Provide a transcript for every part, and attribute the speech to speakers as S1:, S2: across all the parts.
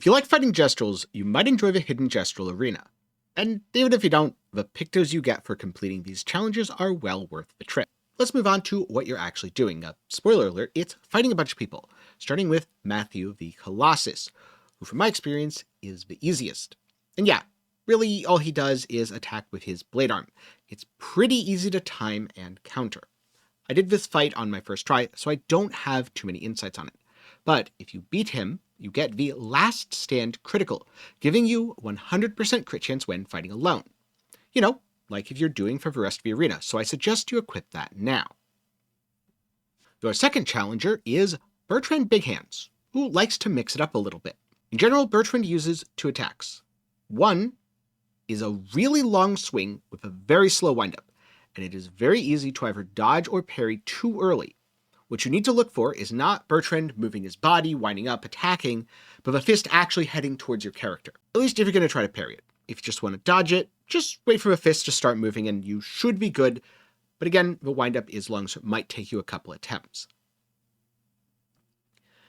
S1: If you like fighting Gestrals, you might enjoy the Hidden Gestral Arena. And even if you don't, the Pictos you get for completing these challenges are well worth the trip. Let's move on to what you're actually doing. Spoiler alert, it's fighting a bunch of people, starting with Matthew the Colossus, who from my experience is the easiest. And yeah, really all he does is attack with his blade arm. It's pretty easy to time and counter. I did this fight on my first try, so I don't have too many insights on it. But if you beat him, you get the Last Stand critical, giving you 100% crit chance when fighting alone. You know, like if you're doing for the rest of the arena, so I suggest you equip that now. Your second challenger is Bertrand Big Hands, who likes to mix it up a little bit. In general, Bertrand uses two attacks. One is a really long swing with a very slow windup, and it is very easy to either dodge or parry too early. What you need to look for is not Bertrand moving his body, winding up, attacking, but the fist actually heading towards your character. At least if you're going to try to parry it. If you just want to dodge it, just wait for the fist to start moving and you should be good. But again, the windup is long, so it might take you a couple attempts.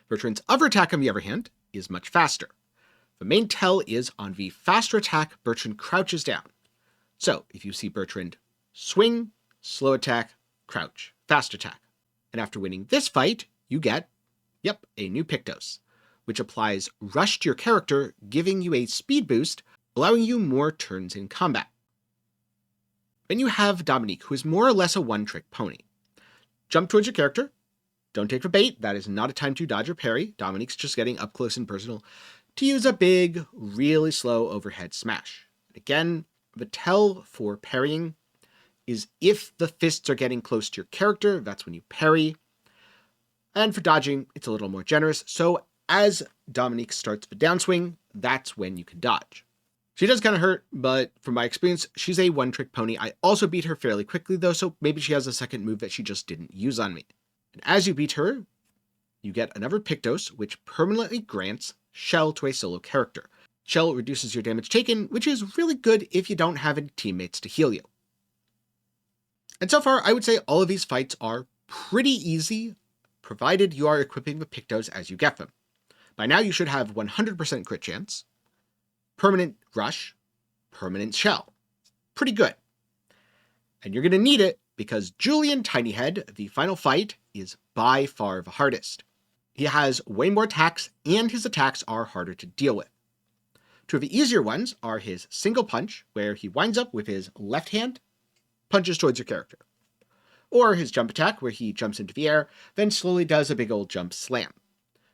S1: Bertrand's other attack, on the other hand, is much faster. The main tell is on the faster attack, Bertrand crouches down. So if you see Bertrand swing, slow attack, crouch, fast attack. And after winning this fight, you get, a new Pictos, which applies rush to your character, giving you a speed boost, allowing you more turns in combat. Then you have Dominique, who is more or less a one-trick pony. Jump towards your character. Don't take the bait. That is not a time to dodge or parry. Dominique's just getting up close and personal to use a big, really slow overhead smash. Again, the tell for parrying is if the fists are getting close to your character, that's when you parry. And for dodging, it's a little more generous, so as Dominique starts the downswing, that's when you can dodge. She does kind of hurt, but from my experience, she's a one-trick pony. I also beat her fairly quickly though, so maybe she has a second move that she just didn't use on me. And as you beat her, you get another Pictos, which permanently grants Shell to a solo character. Shell reduces your damage taken, which is really good if you don't have any teammates to heal you. And so far, I would say all of these fights are pretty easy, provided you are equipping the Pictos as you get them. By now, you should have 100% crit chance, permanent rush, permanent shell. Pretty good. And you're going to need it because Julian Tinyhead, the final fight, is by far the hardest. He has way more attacks, and his attacks are harder to deal with. Two of the easier ones are his single punch, where he winds up with his left hand, punches towards your character. Or his jump attack, where he jumps into the air, then slowly does a big old jump slam.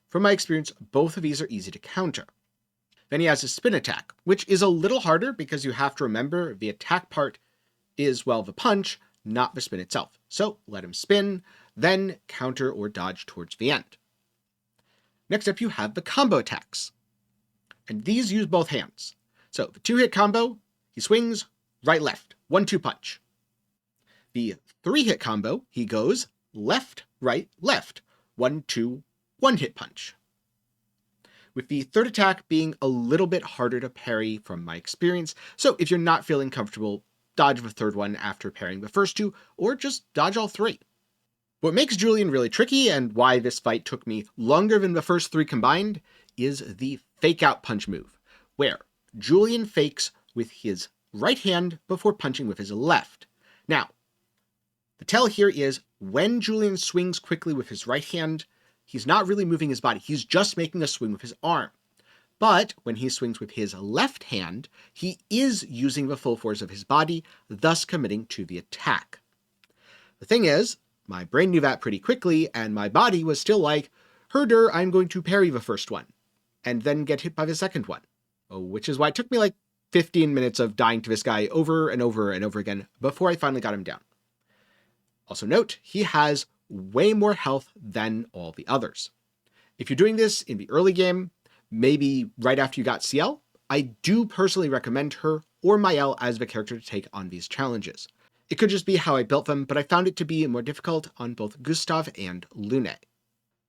S1: From my experience, both of these are easy to counter. Then he has his spin attack, which is a little harder because you have to remember the attack part is, well, the punch, not the spin itself. So let him spin, then counter or dodge towards the end. Next up, you have the combo attacks. And these use both hands. So the two-hit combo, he swings, right, left, 1-2 punch. The 3-hit combo, he goes left, right, left, 1-2, 1-hit punch. With the third attack being a little bit harder to parry from my experience, so if you're not feeling comfortable, dodge the third one after parrying the first two, or just dodge all three. What makes Julian really tricky, and why this fight took me longer than the first three combined, is the fake out punch move, where Julian fakes with his right hand before punching with his left. Now, the tell here is when Julian swings quickly with his right hand, he's not really moving his body, he's just making a swing with his arm. But when he swings with his left hand, he is using the full force of his body, thus committing to the attack. The thing is, my brain knew that pretty quickly, and my body was still like, herder, I'm going to parry the first one, and then get hit by the second one. Which is why it took me like 15 minutes of dying to this guy over and over and over again before I finally got him down. Also note, he has way more health than all the others. If you're doing this in the early game, maybe right after you got CL, I do personally recommend her or Mael as the character to take on these challenges. It could just be how I built them, but I found it to be more difficult on both Gustav and Lune.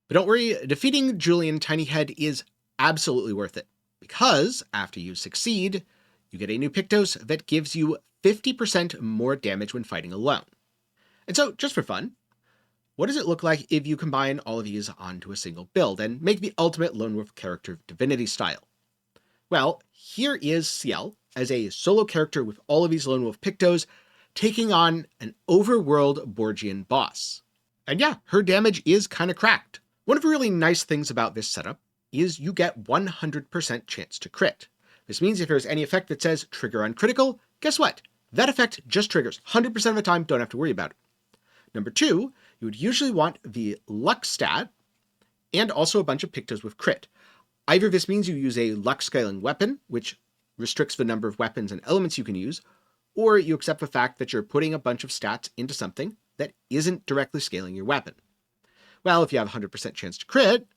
S1: But don't worry, defeating Julian Tinyhead is absolutely worth it, because after you succeed, you get a new Pictos that gives you 50% more damage when fighting alone. And so, just for fun, what does it look like if you combine all of these onto a single build and make the ultimate Lone Wolf character Divinity style? Well, here is Ciel as a solo character with all of these Lone Wolf Pictos taking on an overworld Borgian boss. And yeah, her damage is kind of cracked. One of the really nice things about this setup is you get 100% chance to crit. This means if there's any effect that says trigger on critical, guess what? That effect just triggers 100% of the time, don't have to worry about it. Number 2, you would usually want the luck stat and also a bunch of Pictos with crit. Either this means you use a luck scaling weapon, which restricts the number of weapons and elements you can use, or you accept the fact that you're putting a bunch of stats into something that isn't directly scaling your weapon. Well, if you have 100% chance to crit,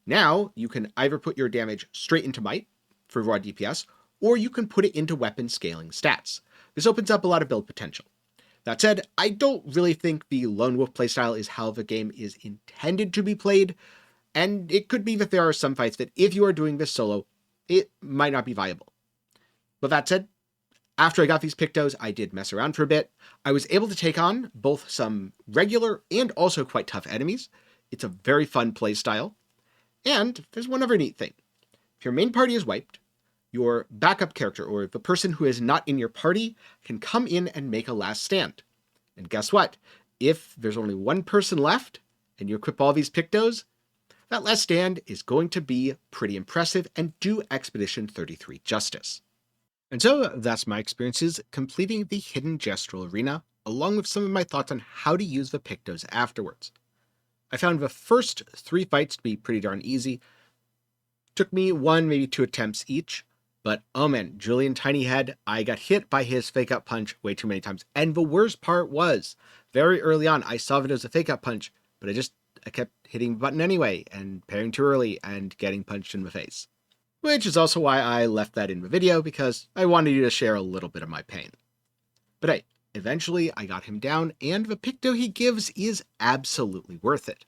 S1: now you can either put your damage straight into might for raw DPS, or you can put it into weapon scaling stats. This opens up a lot of build potential. That said, I don't really think the Lone Wolf playstyle is how the game is intended to be played, and it could be that there are some fights that if you are doing this solo, it might not be viable. But that said, after I got these Pictos, I did mess around for a bit. I was able to take on both some regular and also quite tough enemies. It's a very fun playstyle. And there's one other neat thing. If your main party is wiped, your backup character, or the person who is not in your party, can come in and make a last stand. And guess what? If there's only one person left, and you equip all these Pictos, that last stand is going to be pretty impressive and do Expedition 33 justice. And so that's my experiences completing the Hidden Gestral Arena, along with some of my thoughts on how to use the Pictos afterwards. I found the first 3 fights to be pretty darn easy. Took me 1, maybe 2 attempts each, but oh man, Julian Tiny Head, I got hit by his fake out punch way too many times. And the worst part was, very early on, I saw that it was a fake out punch, but I kept hitting the button anyway, and parrying too early, and getting punched in the face. Which is also why I left that in the video, because I wanted you to share a little bit of my pain. But hey, eventually I got him down, and the Picto he gives is absolutely worth it.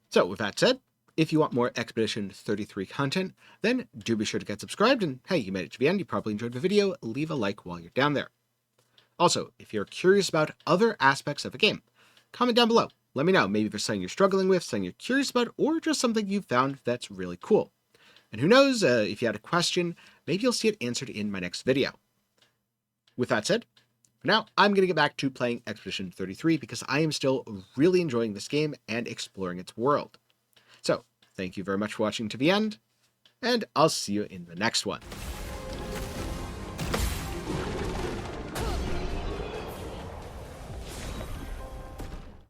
S1: So with that said, if you want more Expedition 33 content, then do be sure to get subscribed, and hey, you made it to the end, you probably enjoyed the video, leave a like while you're down there. Also, if you're curious about other aspects of the game, comment down below. Let me know, maybe there's something you're struggling with, something you're curious about, or just something you've found that's really cool. And who knows, if you had a question, maybe you'll see it answered in my next video. With that said, for now, I'm going to get back to playing Expedition 33 because I am still really enjoying this game and exploring its world. So, thank you very much for watching to the end, and I'll see you in the next one.